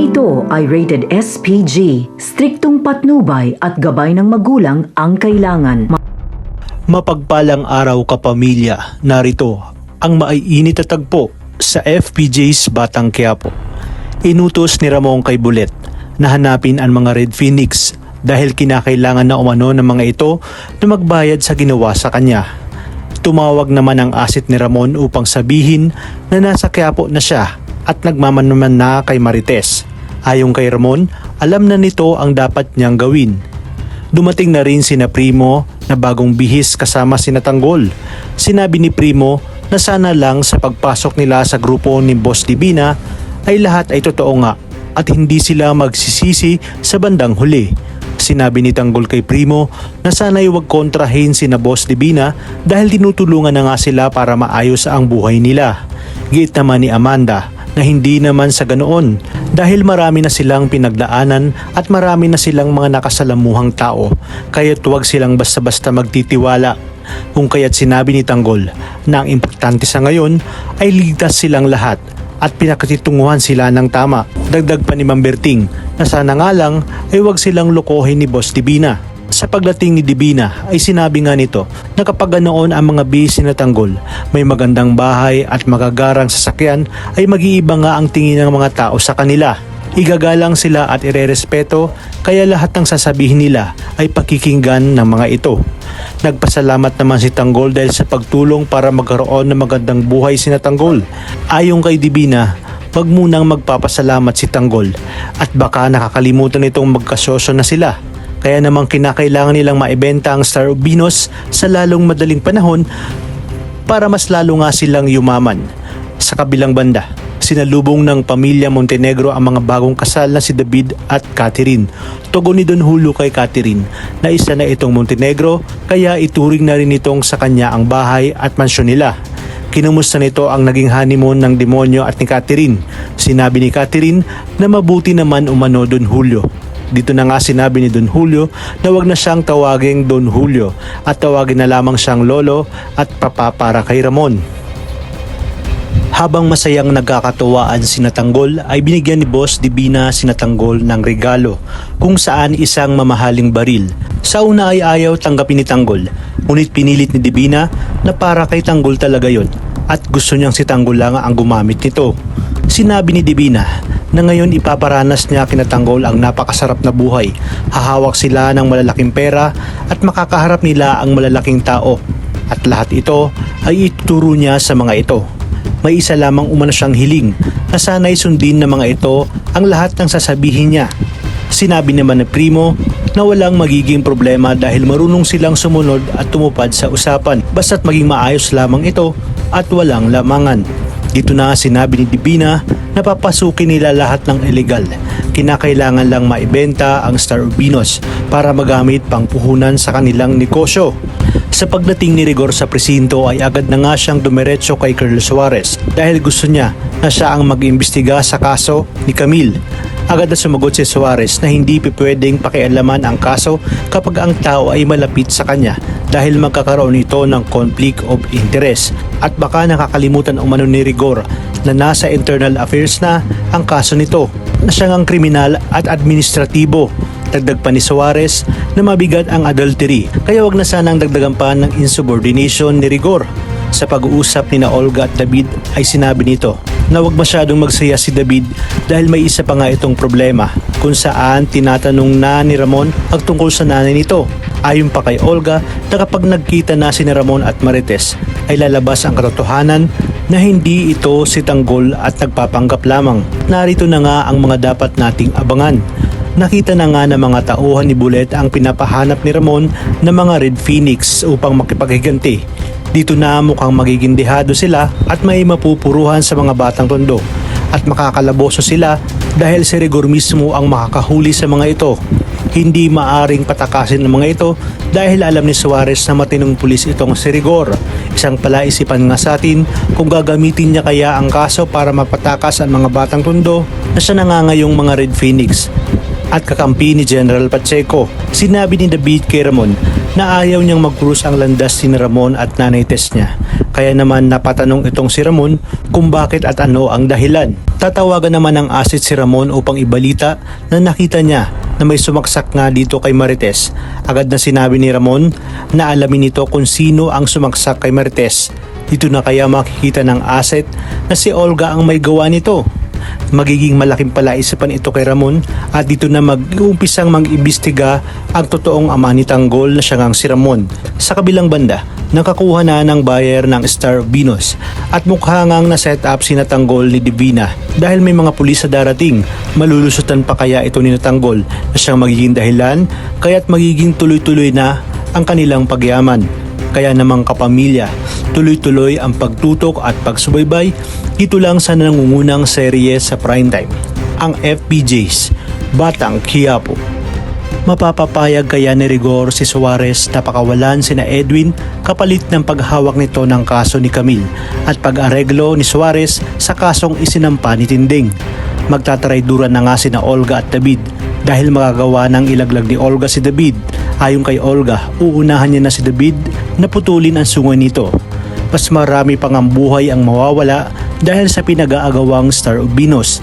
Ito ay rated SPG, striktong patnubay at gabay ng magulang ang kailangan. Mapagpalang araw kapamilya, narito ang maiinit na tagpo sa FPJ's Batang Quiapo. Inutos ni Ramon kay Bulet na hanapin ang mga Red Phoenix dahil kinakailangan na umano ng mga ito na magbayad sa ginawa sa kanya. Tumawag naman ang asit ni Ramon upang sabihin na nasa Quiapo na siya at nagmamanuman na kay Marites. Ayon kay Ramon, alam na nito ang dapat niyang gawin. Dumating na rin sina Primo na bagong bihis kasama sina Tanggol. Sinabi ni Primo na sana lang sa pagpasok nila sa grupo ni Boss Divina ay lahat ay totoo nga at hindi sila magsisisi sa bandang huli. Sinabi ni Tanggol kay Primo na sana'y huwag kontrahin sina Boss Divina dahil tinutulungan na nga sila para maayos ang buhay nila. Giit naman ni Amanda na hindi naman sa ganoon dahil marami na silang pinagdaanan at marami na silang mga nakasalamuhang tao kaya't huwag silang basta-basta magtitiwala. Kung kaya't sinabi ni Tanggol na ang importante sa ngayon ay ligtas silang lahat at pinakatitunguhan sila ng tama. Dagdag pa ni Ma'am Berting na sana nga lang ay huwag silang lokohin ni Boss Divina. Sa pagdating ni Divina ay sinabi nga nito na kapag ganoon ang mga bihis na Tanggol, may magandang bahay at magagarang sasakyan ay mag-iiba nga ang tingin ng mga tao sa kanila. Igagalang sila at irerespeto kaya lahat ng sasabihin nila ay pakikinggan ng mga ito. Nagpasalamat naman si Tanggol dahil sa pagtulong para magkaroon ng magandang buhay sina Tanggol. Ayon kay Divina, wag munang magpapasalamat si Tanggol at baka nakakalimutan nitong magkasosyo na sila. Kaya namang kinakailangan nilang maibenta ang Star of Venus sa lalong madaling panahon para mas lalo nga silang yumaman. Sa kabilang banda, sinalubong ng pamilya Montenegro ang mga bagong kasal na si David at Catherine. Tugon ni Don Julio kay Catherine na isa na itong Montenegro kaya ituring na rin itong sa kanya ang bahay at mansyon nila. Kinumusta nito ang naging honeymoon ng demonyo at ni Catherine. Sinabi ni Catherine na mabuti naman umano Don Julio. Dito na nga sinabi ni Don Julio na wag na siyang tawaging Don Julio at tawagin na lamang siyang Lolo at Papa para kay Ramon. Habang masayang nagkakatuwaan sina Tanggol ay binigyan ni Boss Divina sina Tanggol ng regalo kung saan isang mamahaling baril. Sa una ay ayaw tanggapin ni Tanggol, ngunit pinilit ni Divina na para kay Tanggol talaga yon at gusto niyang si Tanggol lang ang gumamit nito. Sinabi ni Divina na ngayon ipaparanas niya kina Tanggol ang napakasarap na buhay. Hahawak sila ng malalaking pera at makakaharap nila ang malalaking tao. At lahat ito ay ituturo niya sa mga ito. May isa lamang umano siyang hiling na sana'y sundin ng mga ito ang lahat ng sasabihin niya. Sinabi naman ni Primo na walang magiging problema dahil marunong silang sumunod at tumupad sa usapan basta't maging maayos lamang ito at walang lamangan. Dito na sinabi ni Divina na papasukin nila lahat ng illegal. Kinakailangan lang maibenta ang Star of Venus para magamit pang puhunan sa kanilang negosyo. Sa pagdating ni Rigor sa presinto ay agad na nga siyang dumiretso kay Colonel Suarez dahil gusto niya na siya ang mag-imbestiga sa kaso ni Camille. Agad na sumagot si Suarez na hindi pwedeng pakialaman ang kaso kapag ang tao ay malapit sa kanya dahil magkakaroon ito ng conflict of interest at baka nakakalimutan umano ni Rigor na nasa internal affairs na ang kaso nito na siyang ang kriminal at administratibo. Dagdag pa ni Suarez na mabigat ang adultery kaya wag na sanang dagdagan pa ng insubordination ni Rigor. Sa pag-uusap ni na Olga at David ay sinabi nito na wag masyadong magsaya si David dahil may isa pa nga itong problema kung saan tinatanong na ni Ramon ang tungkol sa nanay nito. Ayon pa kay Olga na kapag nagkita na si Ramon at Marites ay lalabas ang katotohanan na hindi ito si Tanggol at nagpapanggap lamang. Narito na nga ang mga dapat nating abangan. Nakita na nga ng mga tauhan ni Bulet ang pinapahanap ni Ramon ng mga Red Phoenix upang makipaghiganti. Dito na mukhang magiging dehado sila at may mapupuruhan sa mga batang tondo at makakalaboso sila dahil si Rigor mismo ang makakahuli sa mga ito. Hindi maaring patakasin ng mga ito dahil alam ni Suarez na matinong pulis itong si Rigor. Isang palaisipan nga sa atin kung gagamitin niya kaya ang kaso para mapatakas ang mga batang tondo na siya na nga ngayong mga Red Phoenix. at kakampi ni General Pacheco. Sinabi ni David kay Ramon na ayaw niyang mag-cruise ang landas ni Ramon at Nanay Tess niya. Kaya naman napatanong itong si Ramon kung bakit at ano ang dahilan. Tatawagan naman ng asit si Ramon upang ibalita na nakita niya na may sumaksak nga dito kay Marites. Agad na sinabi ni Ramon na alamin nito kung sino ang sumaksak kay Marites. Dito na kaya makikita ng aset na si Olga ang may gawa nito. Magiging malaking palaisipan ito kay Ramon at dito na mag-uumpisang mag-imbestiga ang totoong ama ni Tanggol na siya ngang si Ramon. Sa kabilang banda, nakakuha na ng buyer ng Star of Venus at mukha ngang na-set up si Tanggol ni Divina. Dahil may mga pulis sa darating, malulusutan pa kaya ito ni Tanggol na siyang magiging dahilan kaya't magiging tuloy-tuloy na ang kanilang pagyaman. Kaya namang kapamilya, tuloy-tuloy ang pagtutok at pagsubaybay dito lang sa nangungunang serye sa primetime, ang FPJ's Batang Quiapo. Mapapapayag kaya ni Rigor si Suarez na pakawalan sina Edwin kapalit ng paghawak nito ng kaso ni Camille at pag-areglo ni Suarez sa kasong isinampa ni Tinding. Magtatarayduran na nga sina Olga at David dahil magagawa ng ilaglag ni Olga si David. Ayon kay Olga, uunahan niya na si David na putulin ang sungay nito. Mas marami pang ang buhay ang mawawala dahil sa pinag-aagawang Star of Venus.